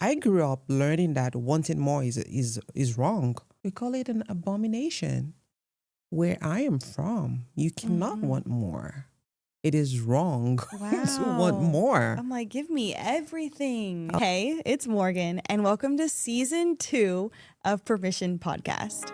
I grew up learning that wanting more is wrong. We call it an abomination. Where I am from, you cannot want more. It is wrong to want more. I'm like, give me everything. Hey, it's Morgan, and welcome to season 2 of Permission Podcast.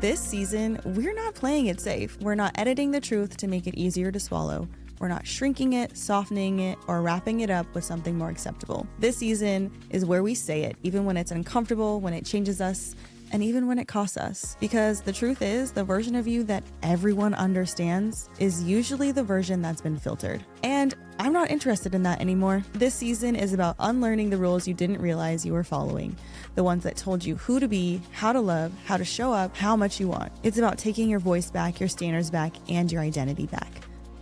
This season, we're not playing it safe. We're not editing the truth to make it easier to swallow. We're not shrinking it, softening it, or wrapping it up with something more acceptable. This season is where we say it, even when it's uncomfortable, when it changes us, and even when it costs us. Because the truth is, the version of you that everyone understands is usually the version that's been filtered. And I'm not interested in that anymore. This season is about unlearning the rules you didn't realize you were following. The ones that told you who to be, how to love, how to show up, how much you want. It's about taking your voice back, your standards back, and your identity back.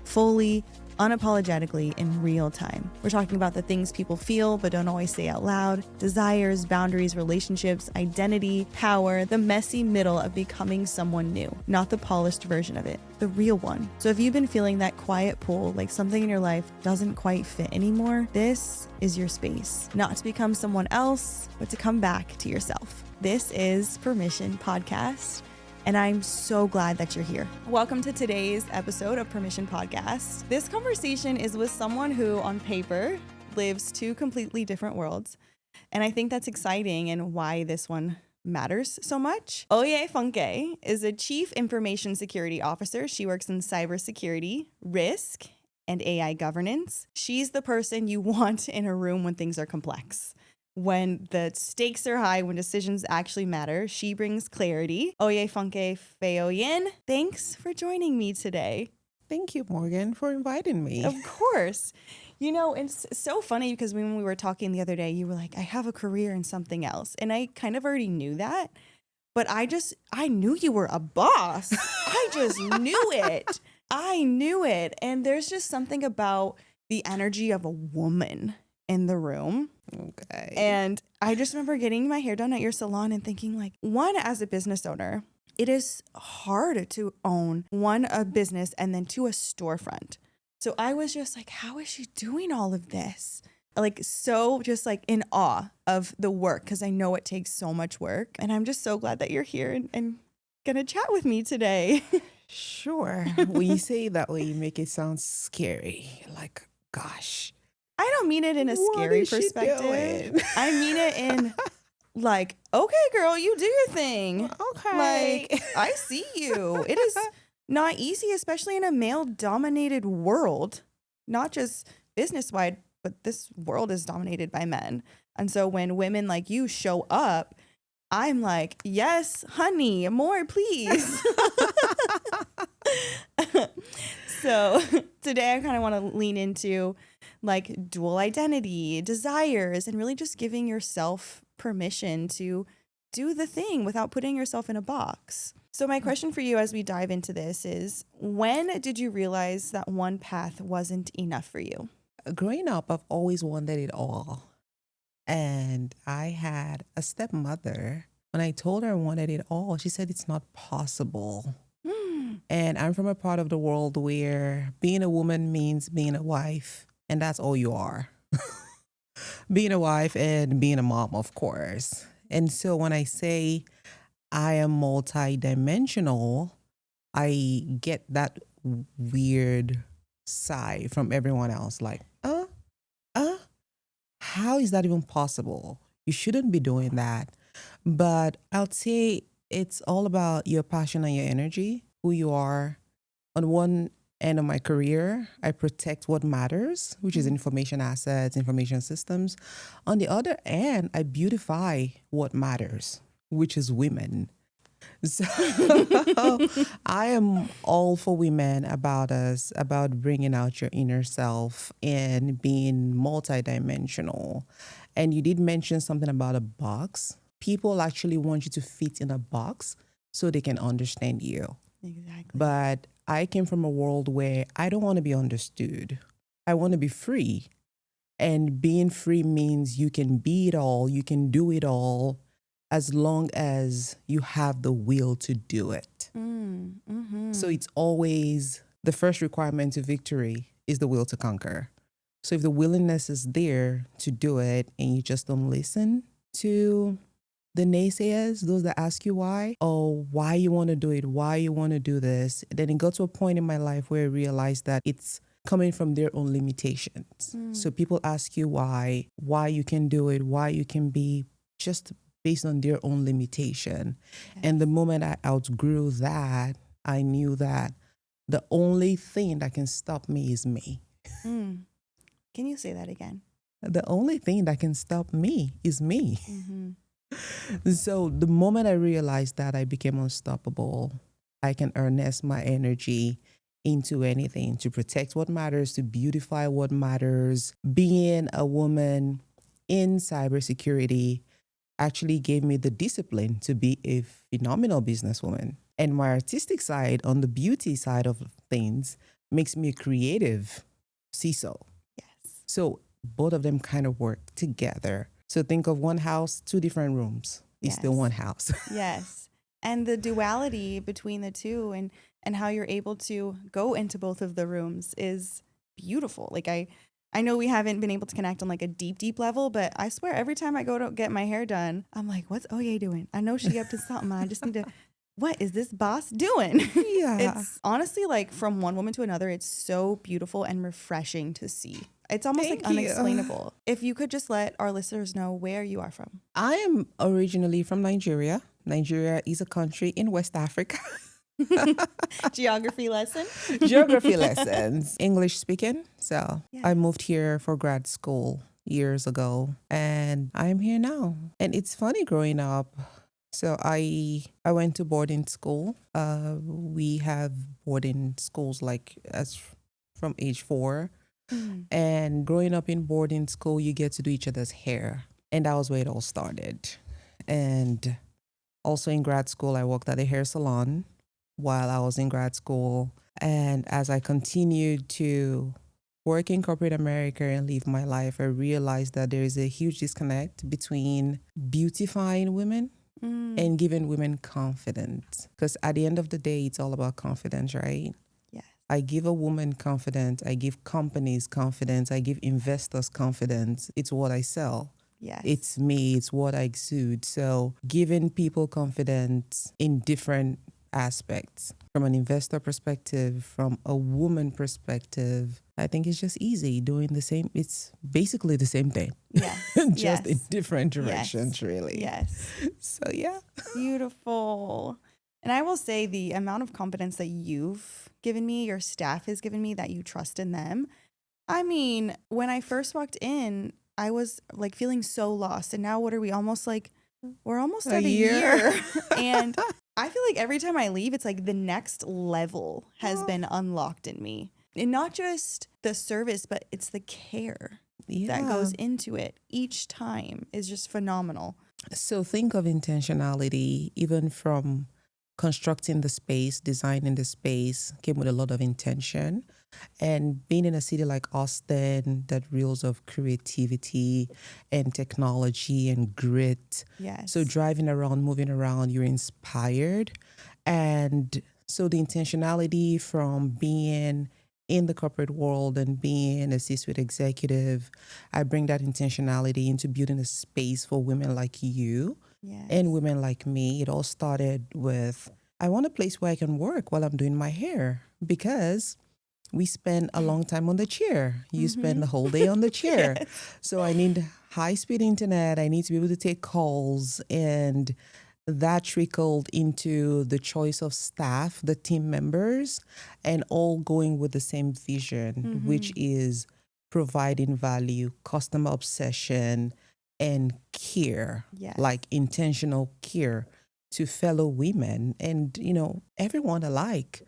Fully, unapologetically, in real time. We're talking about the things people feel but don't always say out loud, desires, boundaries, relationships, identity, power, the messy middle of becoming someone new, not the polished version of it, the real one. So if you've been feeling that quiet pull, like something in your life doesn't quite fit anymore, this is your space. Not to become someone else, but to come back to yourself. This is Permission Podcast. And I'm so glad that you're here. Welcome to today's episode of Permission Podcast. This conversation is with someone who, on paper, lives two completely different worlds. And I think that's exciting and why this one matters so much. Oyefunke is a Chief Information Security Officer. She works in cybersecurity, risk, and AI governance. She's the person you want in a room when things are complex. When the stakes are high, when decisions actually matter, she brings clarity. Oyefunke Fayoyin, thanks for joining me today. Thank you, Morgan, for inviting me. Of course. You know, it's so funny because when we were talking the other day, you were like, I have a career in something else. And I kind of already knew that. But I knew you were a boss. I just knew it. I knew it. And there's just something about the energy of a woman in the room. Okay. And I just remember getting my hair done at your salon and thinking, like, one, as a business owner, it is hard to own a business and then two, a storefront. So I was just like, how is she doing all of this? Like, so just like in awe of the work, because I know it takes so much work. And I'm just so glad that you're here and gonna chat with me today. Sure. When you say it that way, you make it sound scary. Like, gosh. I don't mean it in a scary perspective. I mean it in like, okay, girl, you do your thing. Okay. Like, I see you. It is not easy, especially in a male-dominated world, not just business-wide, but this world is dominated by men. And so when women like you show up, I'm like, yes, honey, more, please. So today I kind of want to lean into like dual identity, desires, and really just giving yourself permission to do the thing without putting yourself in a box. So my question for you as we dive into this is, when did you realize that one path wasn't enough for you? Growing up, I've always wanted it all. And I had a stepmother. When I told her I wanted it all, she said it's not possible. And I'm from a part of the world where being a woman means being a wife, and that's all you are. Being a wife and being a mom, of course. And so when I say I am multidimensional, I get that weird sigh from everyone else, like, how is that even possible? You shouldn't be doing that. But I'll say it's all about your passion and your energy, who you are. On one end of my career, I protect what matters, which is information assets, information systems. On the other end, I beautify what matters, which is women. So I am all for women, about bringing out your inner self and being multidimensional. And you did mention something about a box. People actually want you to fit in a box so they can understand you. Exactly. But I came from a world where I don't want to be understood. I want to be free. And being free means you can be it all, you can do it all, as long as you have the will to do it. So it's always the first requirement to victory is the will to conquer. So if the willingness is there to do it and you just don't listen to the naysayers, those that ask you why, or why you want to do it, why you want to do this, then it got to a point in my life where I realized that it's coming from their own limitations. So people ask you why you can do it, why you can be, just based on their own limitation. And the moment I outgrew that, I knew that the only thing that can stop me is me. Can you say that again? The only thing that can stop me is me. So the moment I realized that, I became unstoppable. I can harness my energy into anything to protect what matters, to beautify what matters. Being a woman in cybersecurity actually gave me the discipline to be a phenomenal businesswoman. And my artistic side, on the beauty side of things, makes me a creative CISO. Yes. So both of them kind of work together. So think of one house, two different rooms. It's still one house. Yes. And the duality between the two and how you're able to go into both of the rooms is beautiful. Like I know we haven't been able to connect on like a deep level, but I swear every time I go to get my hair done, I'm like, what's Oye doing? I know she up to something. I just need to, what is this boss doing? Yeah. It's honestly like from one woman to another, it's so beautiful and refreshing to see. It's almost Thank like you. unexplainable. If you could just let our listeners know where you are from. I am originally from Nigeria. Nigeria is a country in West Africa. Geography lesson. Geography lessons, English speaking. So Yes. I moved here for grad school years ago, and I'm here now. And it's funny growing up. So I went to boarding school. We have boarding schools like as from age 4. And growing up in boarding school, you get to do each other's hair. And that was where it all started. And also in grad school, I worked at a hair salon while I was in grad school. And as I continued to work in corporate America and live my life, I realized that there is a huge disconnect between beautifying women and giving women confidence. Because at the end of the day, it's all about confidence, right? Yes. I give a woman confidence. I give companies confidence. I give investors confidence. It's what I sell. Yes. It's me. It's what I exude. So giving people confidence in different aspects, from an investor perspective, from a woman perspective, I think it's just easy doing the same. It's basically the same thing. Yes. Just in Yes. different directions, Yes. really. Yes. So yeah. Beautiful. And I will say the amount of confidence that you've given me, your staff has given me, that you trust in them. I mean, when I first walked in, I was like feeling so lost. And now what are we almost like? We're almost at a year. And I feel like every time I leave, it's like the next level has been unlocked in me. And not just the service, but it's the care that goes into it each time is just phenomenal. So think of intentionality, even from constructing the space, designing the space, came with a lot of intention. And being in a city like Austin that reels of creativity and technology and grit. Yes. So driving around, moving around, you're inspired. And so the intentionality from being in the corporate world and being a C-suite executive, I bring that intentionality into building a space for women like you and women like me. It all started with, I want a place where I can work while I'm doing my hair, because we spend a long time on the chair. You spend the whole day on the chair. So I need high-speed internet. I need to be able to take calls. And that trickled into the choice of staff, the team members, and all going with the same vision, which is providing value, customer obsession, and care, like intentional care to fellow women and, everyone alike.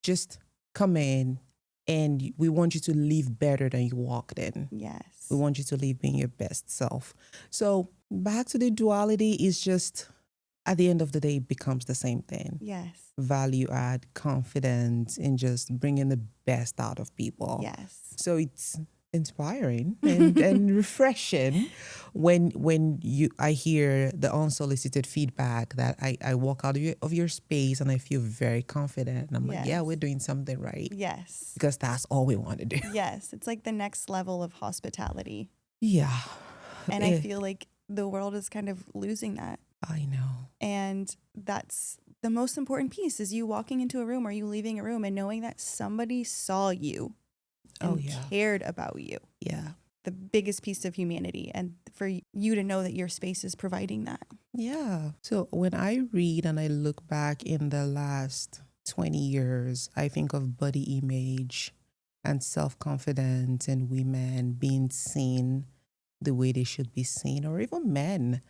Just come in and we want you to live better than you walked in. Yes. We want you to live being your best self. So back to the duality is just, at the end of the day, it becomes the same thing. Yes. Value add, confidence, and just bringing the best out of people. Yes. So it's inspiring and refreshing when I hear the unsolicited feedback that I walk out of your space and I feel very confident. And I'm like, yeah, Yes. we're doing something right. Yes. Because that's all we want to do. Yes. It's like the next level of hospitality. Yeah. And I feel like the world is kind of losing that. I know. And that's the most important piece is you walking into a room or you leaving a room and knowing that somebody saw you and cared about you. Yeah. The biggest piece of humanity, and for you to know that your space is providing that. Yeah. So when I read and I look back in the last 20 years, I think of body image and self-confidence and women being seen the way they should be seen, or even men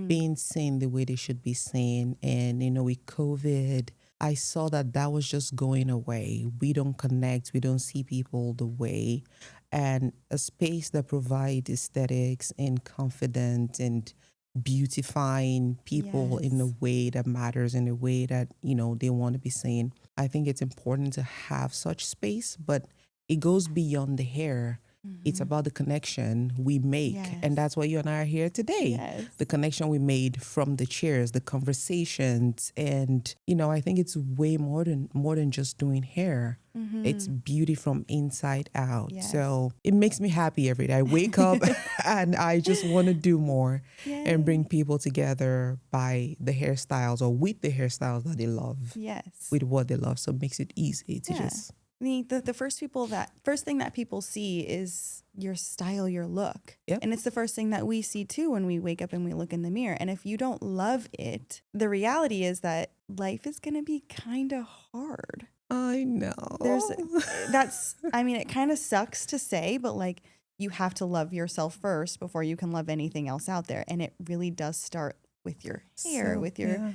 being seen the way they should be seen. And, with COVID, I saw that was just going away. We don't connect. We don't see people the way. And a space that provides aesthetics and confidence and beautifying people in a way that matters, in a way that, they want to be seen. I think it's important to have such space, but it goes beyond the hair. It's about the connection we make. Yes. And that's why you and I are here today. Yes. The connection we made from the chairs, the conversations. And, I think it's way more than just doing hair. It's beauty from inside out. Yes. So it makes me happy every day. I wake up and I just want to do more and bring people together by the hairstyles or with the hairstyles that they love. Yes. With what they love. So it makes it easy to just... The first thing that people see is your style, your look. Yep. And it's the first thing that we see too when we wake up and we look in the mirror. And if you don't love it, the reality is that life is going to be kind of hard. I know. It kind of sucks to say, but like you have to love yourself first before you can love anything else out there. And it really does start with your hair, with your,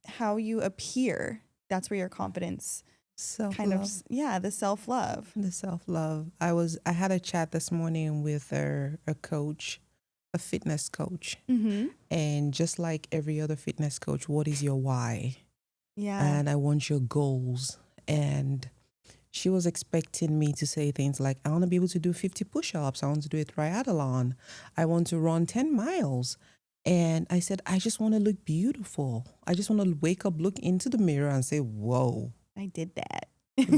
how you appear. That's where your confidence the self-love. The self-love. I had a chat this morning with a coach, a fitness coach. And just like every other fitness coach, what is your why? Yeah. And I want your goals. And she was expecting me to say things like, I want to be able to do 50 push-ups. I want to do a triathlon. I want to run 10 miles. And I said, I just want to look beautiful. I just want to wake up, look into the mirror and say, whoa. I did that.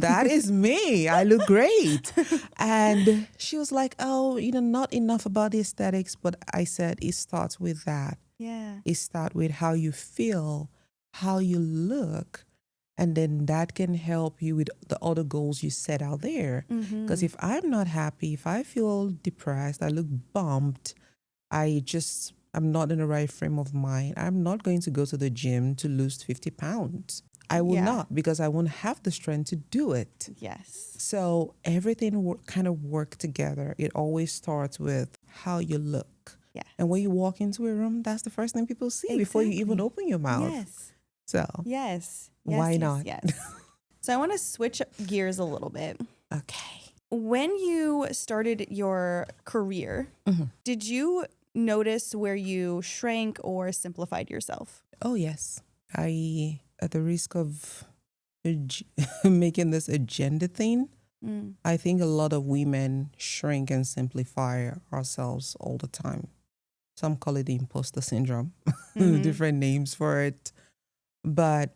That is me. I look great. And she was like, oh, not enough about the aesthetics. But I said, it starts with that. Yeah. It starts with how you feel, how you look. And then that can help you with the other goals you set out there. Because if I'm not happy, if I feel depressed, I look bumped, I'm not in the right frame of mind, I'm not going to go to the gym to lose 50 pounds. I will not, because I won't have the strength to do it. Yes. So everything kind of work together. It always starts with how you look. Yes. And when you walk into a room, that's the first thing people see before you even open your mouth. Yes. So why not? Yes. So I want to switch gears a little bit. Okay. When you started your career, did you notice where you shrank or simplified yourself? Oh, yes. At the risk of making this agenda thing, I think a lot of women shrink and simplify ourselves all the time. Some call it the imposter syndrome, different names for it. But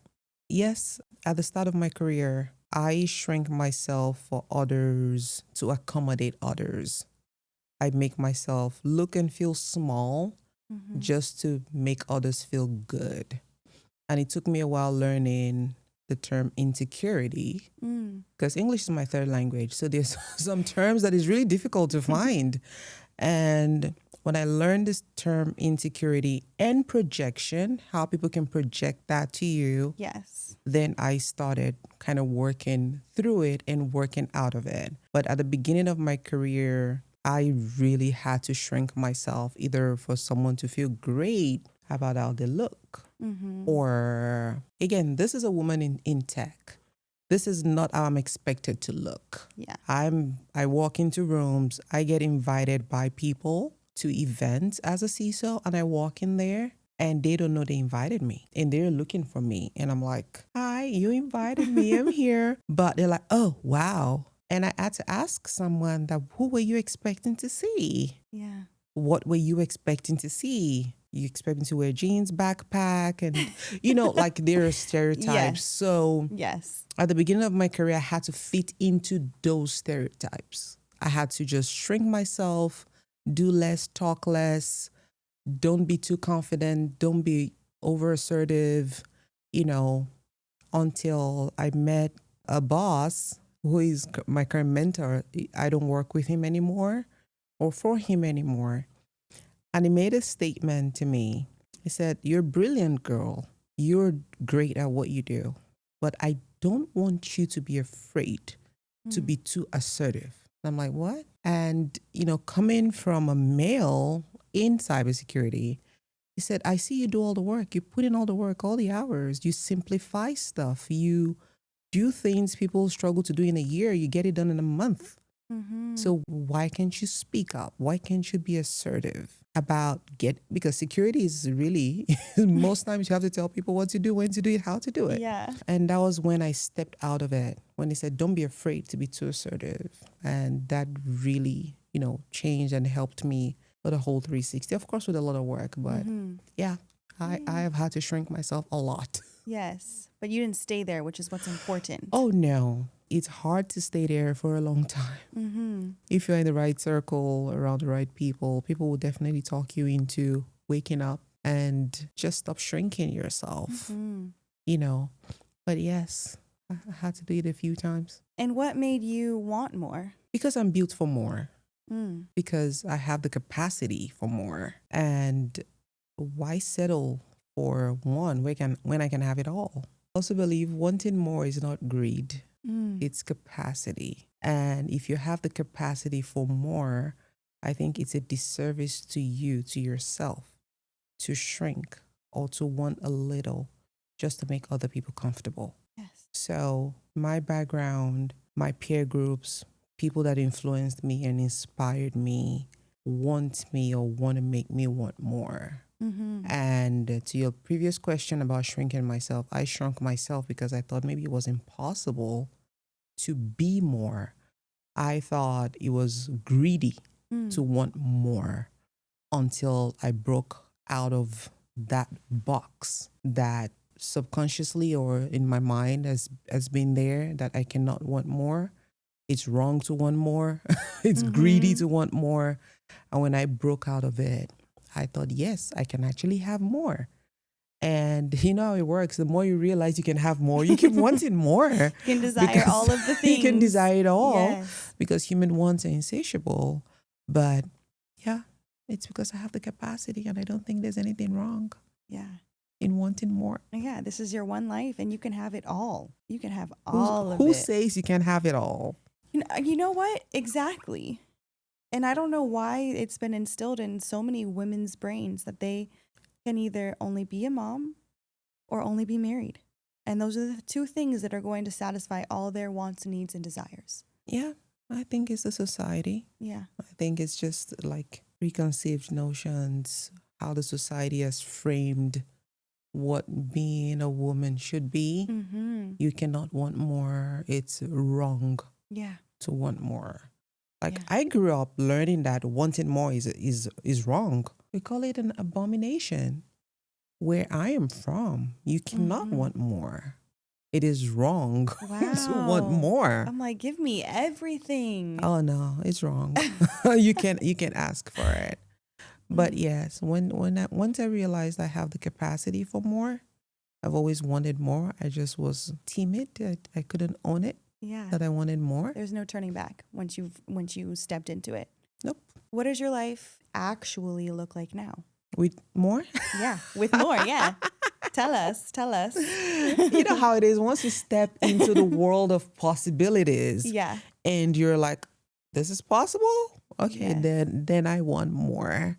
yes, at the start of my career, I shrank myself for others to accommodate others. I make myself look and feel small just to make others feel good. And it took me a while learning the term insecurity because English is my third language. So there's some terms that is really difficult to find. And when I learned this term insecurity and projection, how people can project that to you, then I started kind of working through it and working out of it. But at the beginning of my career, I really had to shrink myself either for someone to feel great about how they look. Or again, this is a woman in tech. This is not how I'm expected to look. Yeah. I walk into rooms, I get invited by people to events as a CISO, and I walk in there and they don't know they invited me and they're looking for me. And I'm like, hi, you invited me, I'm here. But they're like, oh, wow, And I had to ask someone that, who were you expecting to see? Yeah. What were you expecting to see? You expecting to wear jeans, backpack, and like there are stereotypes. Yes. So Yes. at the beginning of my career, I had to fit into those stereotypes. I had to just shrink myself, do less, talk less, don't be too confident, don't be over assertive, you know, until I met a boss who is my current mentor. I don't work with him anymore or for him anymore. And he made a statement to me. He said, "You're a brilliant girl. You're great at what you do. But I don't want you to be afraid to be too assertive." I'm like, what? And, coming from a male in cybersecurity, he said, "I see you do all the work. You put in all the work, all the hours. You simplify stuff. You do things people struggle to do in a year. You get it done in a month. So why can't you speak up? Why can't you be assertive about because security is really, most times you have to tell people what to do, when to do it, how to do it." Yeah. And that was when I stepped out of it, when he said, "Don't be afraid to be too assertive." And that really, changed and helped me for the whole 360. Of course, with a lot of work, but yeah, I have had to shrink myself a lot. Yes. But you didn't stay there, which is what's important. Oh no, it's hard to stay there for a long time. If you're in the right circle, around the right people, people will definitely talk you into waking up and just stop shrinking yourself, But yes, I had to do it a few times. And what made you want more? Because I'm built for more. Because I have the capacity for more. And why settle for one when I can have it all? I also believe wanting more is not greed. It's capacity. And if you have the capacity for more, I think it's a disservice to you, to yourself, to shrink or to want a little just to make other people comfortable. Yes. So my background, my peer groups, people that influenced me and inspired me want me or want to make me want more. And to your previous question about shrinking myself, I shrunk myself because I thought maybe it was impossible to be more. I thought it was greedy to want more until I broke out of that box that subconsciously or in my mind has been there, that I cannot want more. It's wrong to want more. It's greedy to want more. And when I broke out of it, I thought, yes, I can actually have more. And you know how it works. The more you realize you can have more, you keep wanting more. You can desire all of the things. You can desire it all. Yes. Because human wants are insatiable. But yeah, it's because I have the capacity and I don't think there's anything wrong in wanting more. Yeah, this is your one life and you can have it all. You can have all of it. Who says you can have it all? You know what? Exactly. And I don't know why it's been instilled in so many women's brains that they can either only be a mom or only be married. And those are the two things that are going to satisfy all their wants, needs, and desires. Yeah, I think it's the society. Yeah. I think it's just like preconceived notions, how the society has framed what being a woman should be. You cannot want more. It's wrong to want more. Like I grew up learning that wanting more is wrong. We call it an abomination. Where I am from, you cannot want more. It is wrong to want more. I'm like, give me everything. Oh no, it's wrong. you can ask for it. But yes, once I realized I have the capacity for more, I've always wanted more. I just was timid. I couldn't own it. Yeah. That I wanted more. There's no turning back once you stepped into it. Nope. What does your life actually look like now? With more? Yeah, with more, yeah. Tell us. You know how it is once you step into the world of possibilities. Yeah. And you're like, this is possible? Okay, then I want more.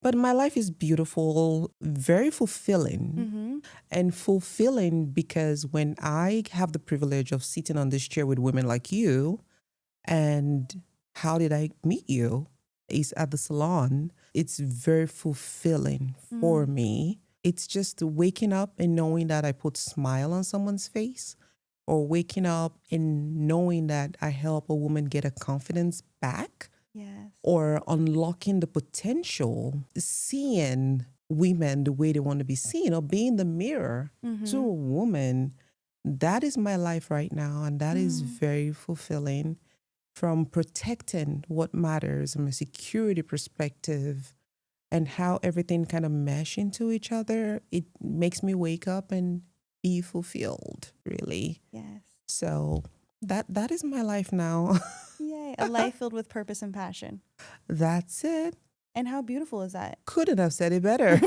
But my life is beautiful, very fulfilling. And fulfilling because when I have the privilege of sitting on this chair with women like you, and how did I meet you? Is at the salon. It's very fulfilling for me. It's just waking up and knowing that I put a smile on someone's face or waking up and knowing that I help a woman get a confidence back, Yes. or unlocking the potential, seeing women the way they want to be seen, or being the mirror to a woman. That is my life right now, and that is very fulfilling. From protecting what matters from a security perspective and how everything kind of mesh into each other, it makes me wake up and be fulfilled, really. Yes. So that is my life now. Yay. A life filled with purpose and passion. That's it. And how beautiful is that? Couldn't have said it better.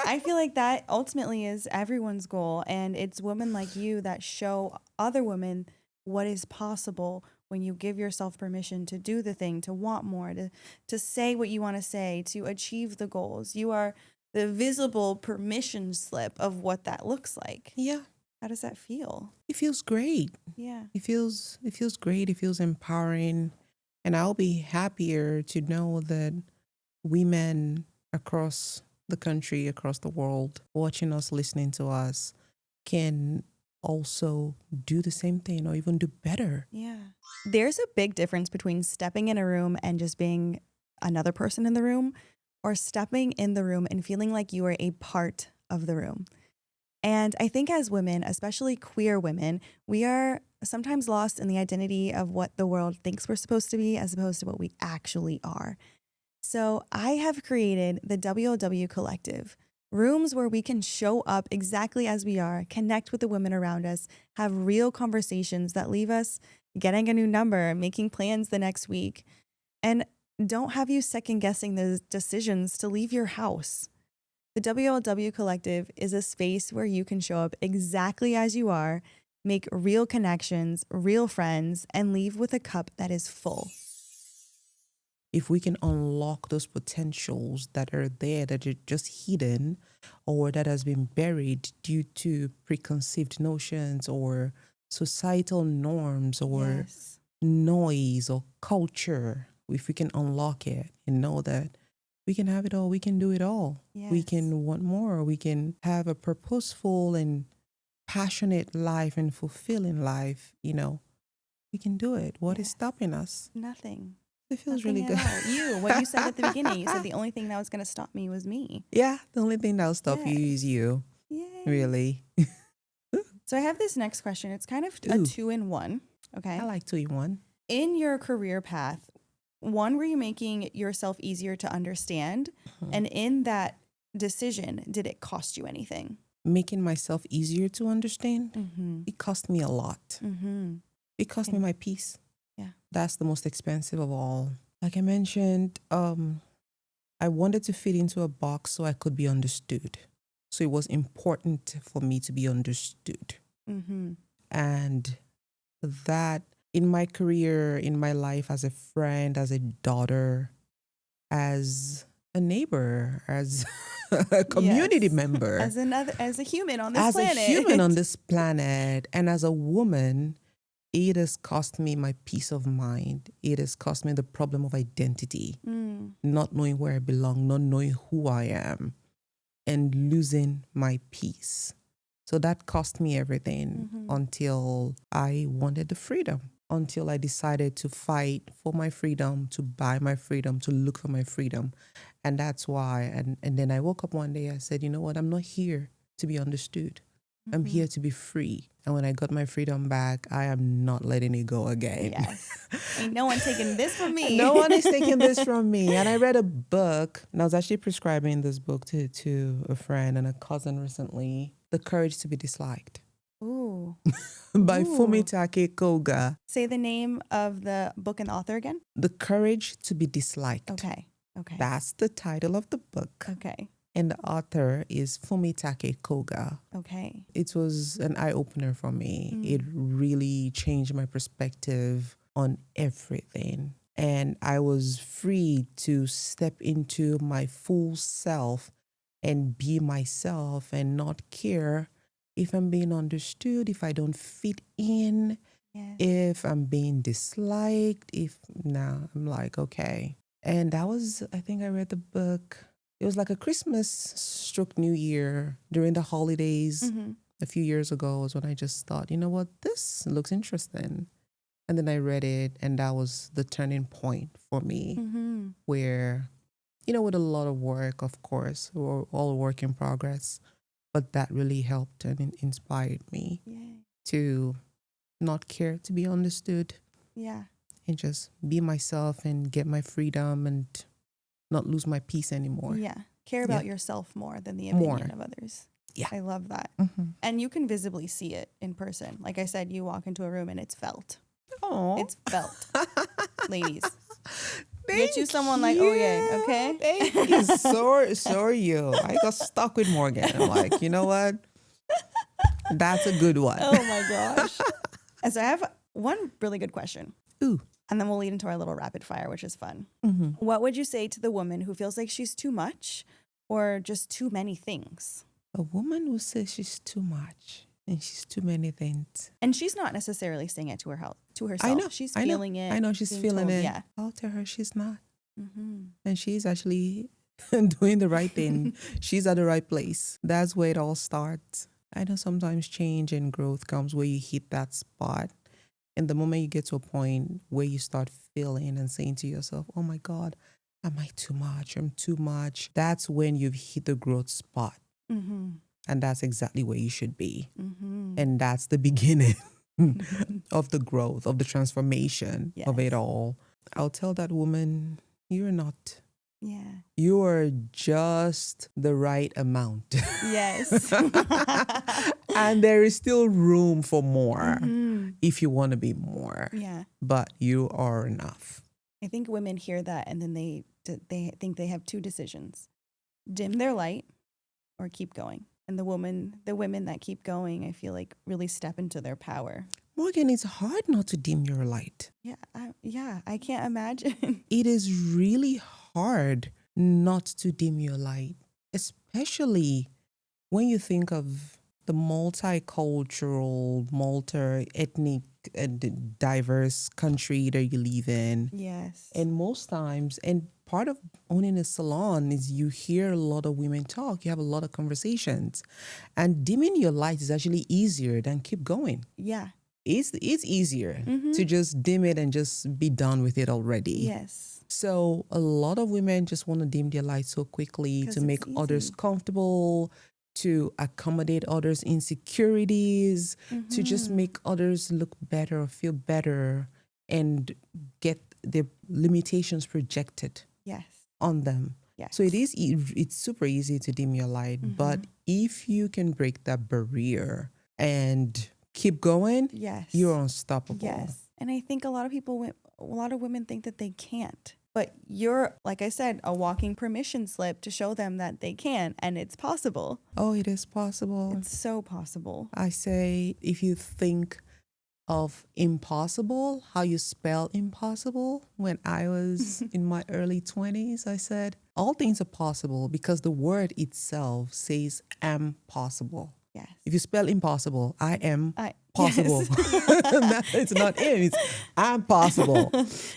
I feel like that ultimately is everyone's goal. And it's women like you that show other women what is possible when you give yourself permission to do the thing, to want more, to say what you want to say, to achieve the goals. You are the visible permission slip of what that looks like. Yeah. How does that feel? It feels great. Yeah. It feels great. It feels empowering. And I'll be happier to know that women across the country, across the world, watching us, listening to us, can also do the same thing or even do better. Yeah. There's a big difference between stepping in a room and just being another person in the room, or stepping in the room and feeling like you are a part of the room. And I think as women, especially queer women, we are sometimes lost in the identity of what the world thinks we're supposed to be as opposed to what we actually are. So I have created the WOW Collective, rooms where we can show up exactly as we are, connect with the women around us, have real conversations that leave us getting a new number, making plans the next week, and don't have you second guessing the decisions to leave your house. The WLW Collective is a space where you can show up exactly as you are, make real connections, real friends, and leave with a cup that is full. If we can unlock those potentials that are there, that are just hidden or that has been buried due to preconceived notions or societal norms or noise or culture, if we can unlock it and know that we can have it all, we can do it all. We can want more. We can have a purposeful and passionate life and fulfilling life. We can do it. What is stopping us? Nothing. It feels Nothing really good. What you said at the beginning, you said the only thing that was going to stop me was me. Yeah, the only thing that'll stop you is you. Yay. Really. So I have this next question. It's kind of a 2-in-1. Okay. I like 2-in-1. In your career path, one, were you making yourself easier to understand? And in that decision, did it cost you anything? Making myself easier to understand, it cost me a lot. It cost me my peace. Yeah. That's the most expensive of all. Like I mentioned, I wanted to fit into a box so I could be understood. So it was important for me to be understood. And that in my career, in my life as a friend, as a daughter, as a neighbor, as a community member, as a human on this planet. As a human on this planet, and as a woman, it has cost me my peace of mind. It has cost me the problem of identity, not knowing where I belong, not knowing who I am, and losing my peace. So that cost me everything until I wanted the freedom, until I decided to fight for my freedom, to buy my freedom, to look for my freedom. And that's why. And then I woke up one day, I said, you know what? I'm not here to be understood. I'm here to be free. And when I got my freedom back, I am not letting it go again. Yes. Ain't no one taking this from me. No one is taking this from me. And I read a book, and I was actually prescribing this book to a friend and a cousin recently, The Courage to be Disliked. Ooh. By Fumitake Koga. Say the name of the book and the author again. The Courage to be Disliked. Okay. That's the title of the book. Okay. And the author is Fumitake Koga. Okay. It was an eye-opener for me. It really changed my perspective on everything. And I was free to step into my full self and be myself and not care if I'm being understood, if I don't fit in, if I'm being disliked, I'm like, okay. And that was, I think I read the book. It was like a Christmas stroke New Year during the holidays. a few years ago was when I just thought, you know what, this looks interesting. And then I read it, and that was the turning point for me, where, with a lot of work, of course, we're all work in progress, but that really helped and inspired me to not care to be understood. Yeah. And just be myself and get my freedom and not lose my peace anymore. Yeah. Care about yourself more than the opinion of others. Yeah. I love that. And you can visibly see it in person. Like I said, you walk into a room and it's felt. Oh, It's felt. Ladies. Thank Get you someone like Oye, okay? Thank you. So are you. I got stuck with Morgan. I'm like, you know what? That's a good one. Oh my gosh. And so I have one really good question. Ooh. And then we'll lead into our little rapid fire, which is fun. What would you say to the woman who feels like she's too much or just too many things? A woman who says she's too much and she's too many things. And she's not necessarily saying it to herself. I know. She's feeling it. I know she's feeling it. Yeah. I'll tell her she's not. And she's actually doing the right thing. She's at the right place. That's where it all starts. I know sometimes change and growth comes where you hit that spot. And the moment you get to a point where you start feeling and saying to yourself, oh my God, am I too much? I'm too much. That's when you've hit the growth spot. And that's exactly where you should be. And that's the beginning of the growth, of the transformation of it all. I'll tell that woman, you're not. Yeah. You are just the right amount. Yes. And there is still room for more if you want to be more. Yeah. But you are enough. I think women hear that and then they think they have two decisions: dim their light or keep going. And the women that keep going, I feel like really step into their power. Morgan, it's hard not to dim your light. Yeah, I can't imagine. It is really hard not to dim your light, especially when you think of the multicultural, multi-ethnic, and diverse country that you live in. Yes. And most times, and part of owning a salon is you hear a lot of women talk, you have a lot of conversations. And dimming your light is actually easier than keep going. Yeah. It's easier to just dim it and just be done with it already. Yes. So a lot of women just want to dim their light so quickly to make others comfortable, to accommodate others' insecurities, to just make others look better or feel better and get their limitations projected on them. Yes. So it's super easy to dim your light, but if you can break that barrier and keep going, you're unstoppable. Yes. And I think a lot of women think that they can't. But you're, like I said, a walking permission slip to show them that they can, and it's possible. Oh, it is possible. It's so possible. I say, if you think of impossible, how you spell impossible, when I was in my early 20s, I said, all things are possible because the word itself says am possible. Yes. If you spell impossible, I am possible. Yes. It's not him, it's I'm possible.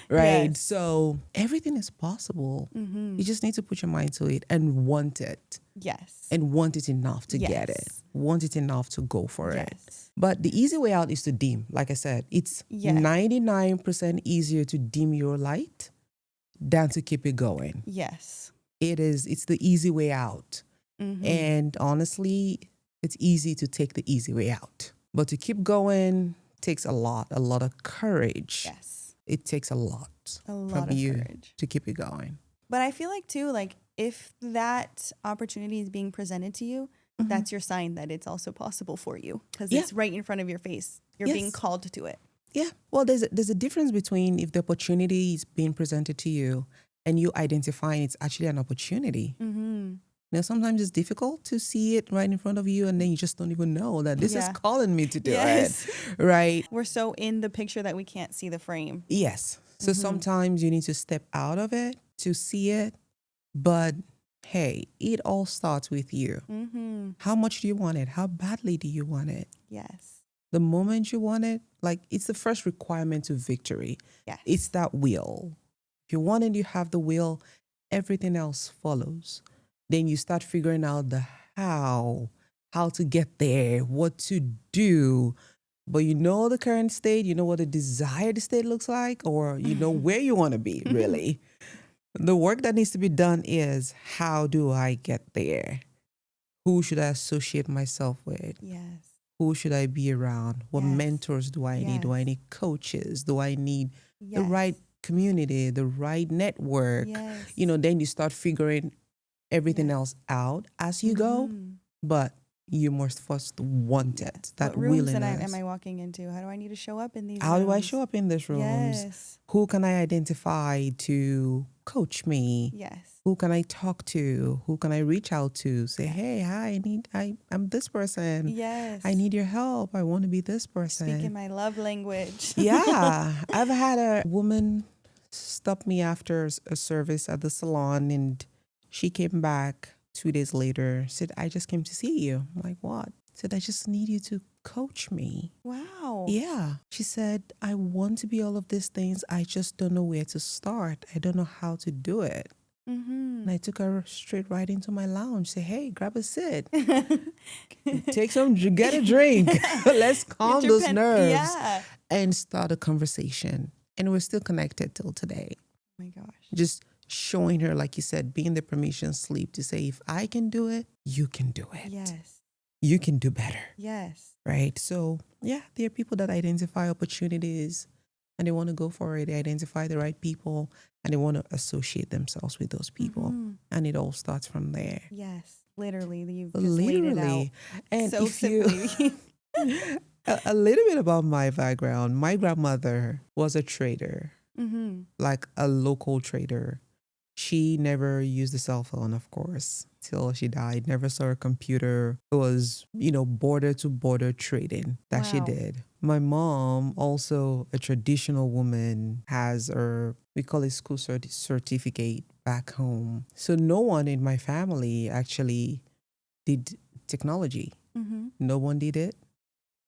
Right? Yes. So everything is possible. You just need to put your mind to it and want it. Yes. And want it enough to get it. Want it enough to go for it. But the easy way out is to dim. Like I said, it's 99% easier to dim your light than to keep it going. Yes. It's the easy way out. And honestly, it's easy to take the easy way out. But to keep going takes a lot of courage. Yes. It takes a lot from of you courage to keep it going. But I feel like too, like if that opportunity is being presented to you, that's your sign that it's also possible for you because it's right in front of your face. You're being called to it. Yeah. Well, there's a difference between if the opportunity is being presented to you and you identifying it's actually an opportunity. Now, sometimes it's difficult to see it right in front of you and then you just don't even know that this is calling me to do it, right? We're so in the picture that we can't see the frame. Yes. So sometimes you need to step out of it to see it. But hey, it all starts with you. How much do you want it? How badly do you want it? Yes. The moment you want it, like it's the first requirement to victory. Yes. It's that will. If you want it, you have the will, everything else follows. Then you start figuring out the how how to get there, what to do, but you know the current state, you know what the desired state looks like, or you know where you want to be, really. The work that needs to be done is, how do I get there? Who should I associate myself with? Yes. Who should I be around? What Yes. mentors do I need? Do I Yes. need coaches? Do I need the Yes. right community, the right network? Yes. Then you start figuring everything Yeah. else out as you go. But you must first want it, that What rooms am willingness. I walking into? How do I need to show up in these How rooms? do I show up in these rooms? Yes. Who can I identify to coach me? Yes. Who can I talk to? Who can I reach out to? Say, hey, hi, I'm this person. Yes. I need your help. I want to be this person. Speaking my love language. Yeah. I've had a woman stop me after a service at the salon, and she came back 2 days later, said, I just came to see you. I'm like, what? Said, I just need you to coach me. Wow. Yeah. She said, I want to be all of these things. I just don't know where to start. I don't know how to do it. And I took her straight right into my lounge. Say, hey, grab a seat. Get a drink. Let's calm those nerves. Yeah. And start a conversation. And we're still connected till today. Oh my gosh. Just showing her, like you said, being the permission slip to say, if I can do it, you can do it. Yes. You can do better. Yes. Right? So, yeah, there are people that identify opportunities and they want to go for it. They identify the right people and they want to associate themselves with those people. And it all starts from there. Yes. Literally, you've just laid it out. And so if simply. a little bit about my background. My grandmother was a trader, like a local trader. She never used a cell phone, of course, till she died. Never saw a computer. It was, border to border trading that she Wow. did. My mom, also a traditional woman, has her, we call it school certificate back home. So no one in my family actually did technology. No one did it.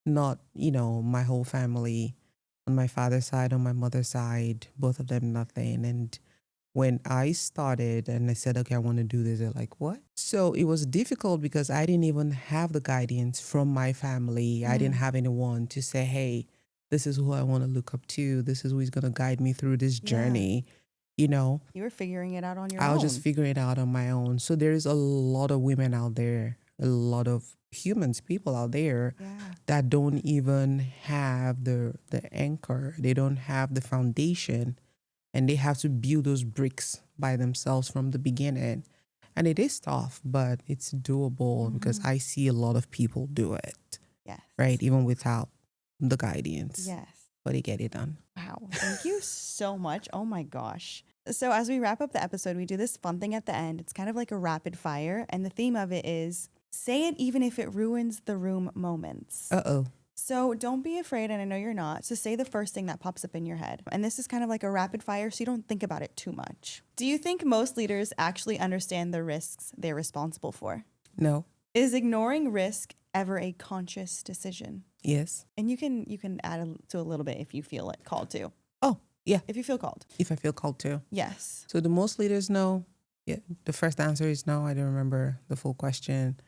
Not, my whole family on my father's side, on my mother's side, both of them, nothing. And when I started and I said, okay, I want to do this, they're like, what? So it was difficult because I didn't even have the guidance from my family. I didn't have anyone to say, hey, this is who I want to look up to. This is who's going to guide me through this journey. You were figuring it out on your own. I was just figuring it out on my own. So there's a lot of women out there, a lot of people out there that don't even have the anchor. They don't have the foundation. And they have to build those bricks by themselves from the beginning. And it is tough, but it's doable because I see a lot of people do it. Yes. Right? Even without the guidance. Yes. But they get it done. Wow. Thank you so much. Oh my gosh. So as we wrap up the episode, we do this fun thing at the end. It's kind of like a rapid fire. And the theme of it is say it even if it ruins the room moments. Uh-oh. So don't be afraid, and I know you're not, so say the first thing that pops up in your head. And this is kind of like a rapid fire, so you don't think about it too much. Do you think most leaders actually understand the risks they're responsible for? No. Is ignoring risk ever a conscious decision? Yes. And you can add to a little bit if you feel it called to. Oh, yeah. If you feel called. If I feel called to. Yes. So do most leaders know? Yeah. The first answer is no. I don't remember the full question.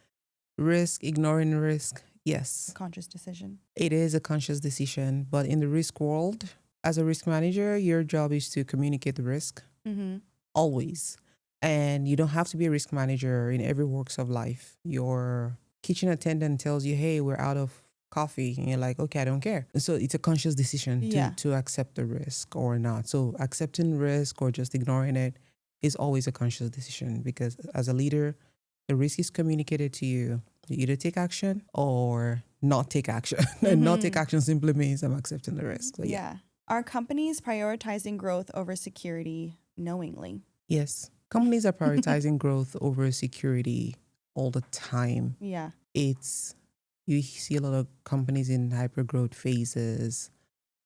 Risk, ignoring risk. Yes. A conscious decision. It is a conscious decision, but in the risk world, as a risk manager, your job is to communicate the risk always. And you don't have to be a risk manager in every walks of life. Your kitchen attendant tells you, hey, we're out of coffee. And you're like, okay, I don't care. So it's a conscious decision to accept the risk or not. So accepting risk or just ignoring it is always a conscious decision because as a leader, the risk is communicated to you. You either take action or not take action. And not take action simply means I'm accepting the risk. So, yeah. Are companies prioritizing growth over security knowingly? Yes. Companies are prioritizing growth over security all the time. Yeah. You see a lot of companies in hyper growth phases.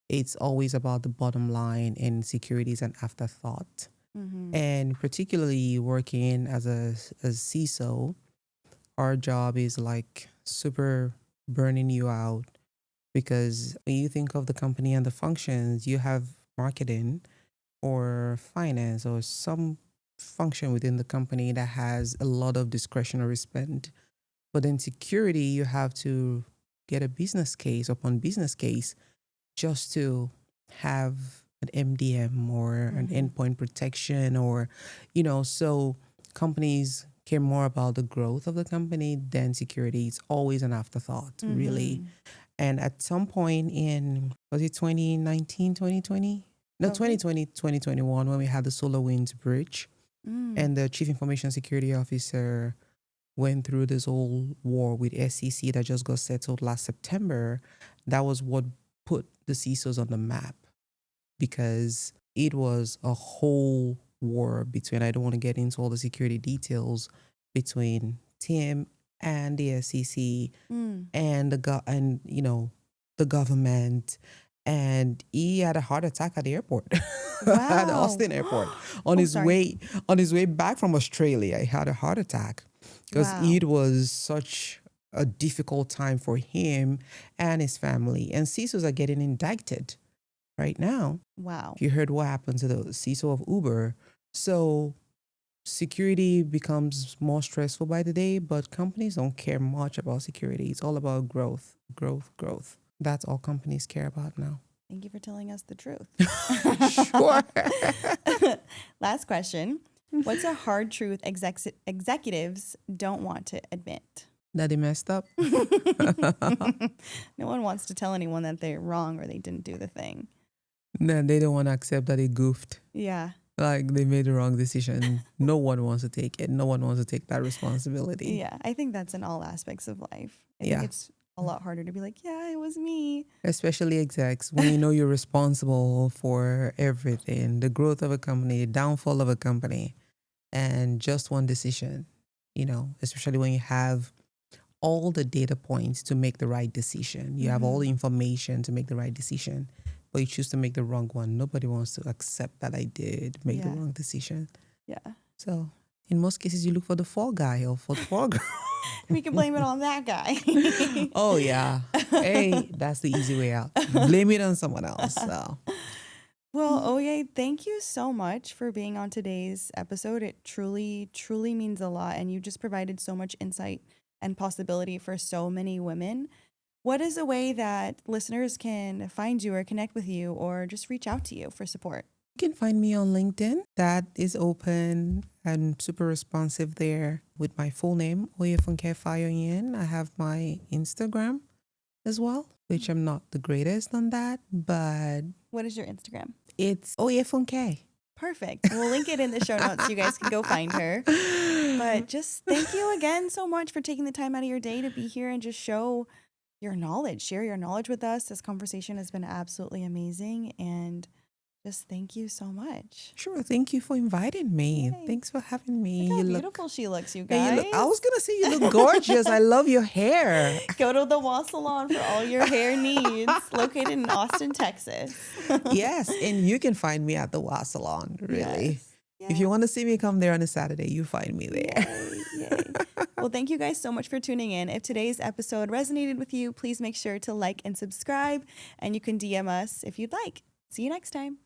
It's always about the bottom line and security is an afterthought. And particularly working as a CISO, our job is like super burning you out because when you think of the company and the functions, you have marketing or finance or some function within the company that has a lot of discretionary spend. But in security, you have to get a business case upon business case just to have an MDM or an endpoint protection or, so companies care more about the growth of the company than security. It's always an afterthought, really. And at some point was it 2019, 2020? No, 2020, 2021, when we had the SolarWinds breach and the chief information security officer went through this whole war with SEC that just got settled last September. That was what put the CISOs on the map, because it was a whole war between, I don't want to get into all the security details, between Tim and the SEC and the government. And he had a heart attack at the airport, at the Austin airport, on his way back from Australia. He had a heart attack because it was such a difficult time for him and his family. And CISOs are getting indicted right now. Wow. You heard what happened to the CISO of Uber. So security becomes more stressful by the day, but companies don't care much about security. It's all about growth, growth, growth. That's all companies care about now. Thank you for telling us the truth. Sure. Last question. What's a hard truth executives don't want to admit? That they messed up. No one wants to tell anyone that they're wrong or they didn't do the thing. No, they don't want to accept that they goofed. Yeah. Like they made the wrong decision. No one wants to take it. No one wants to take that responsibility. Yeah. I think that's in all aspects of life. I think it's a lot harder to be like, yeah, it was me. Especially execs, when you know you're responsible for everything, the growth of a company, the downfall of a company, and just one decision, especially when you have all the data points to make the right decision. You have all the information to make the right decision, but you choose to make the wrong one. Nobody wants to accept that I did make the wrong decision. Yeah. So in most cases, you look for the fall guy or for the fall girl. We can blame it on that guy. Oh, yeah. Hey, that's the easy way out. Blame it on someone else. So. Well, Oye, thank you so much for being on today's episode. It truly, truly means a lot. And you just provided so much insight and possibility for so many women. What is a way that listeners can find you or connect with you or just reach out to you for support? You can find me on LinkedIn. That is open and super responsive there with my full name, Oyefunke Fayoyin. I have my Instagram as well, which I'm not the greatest on that, but... What is your Instagram? It's Oyefunke. Perfect. We'll link it in the show notes so you guys can go find her. But just thank you again so much for taking the time out of your day to be here and just share your knowledge with us. This conversation has been absolutely amazing, and just thank you so much. Sure. Thank you for inviting me. Yay. Thanks for having me. Look how beautiful she looks, you guys. I was going to say you look gorgeous. I love your hair. Go to the WA Salon for all your hair needs, located in Austin, Texas. Yes. And you can find me at the WA Salon, really. Yes. If you want to see me come there on a Saturday, you find me there. Yay. Well, thank you guys so much for tuning in. If today's episode resonated with you, please make sure to like and subscribe, and you can DM us if you'd like. See you next time.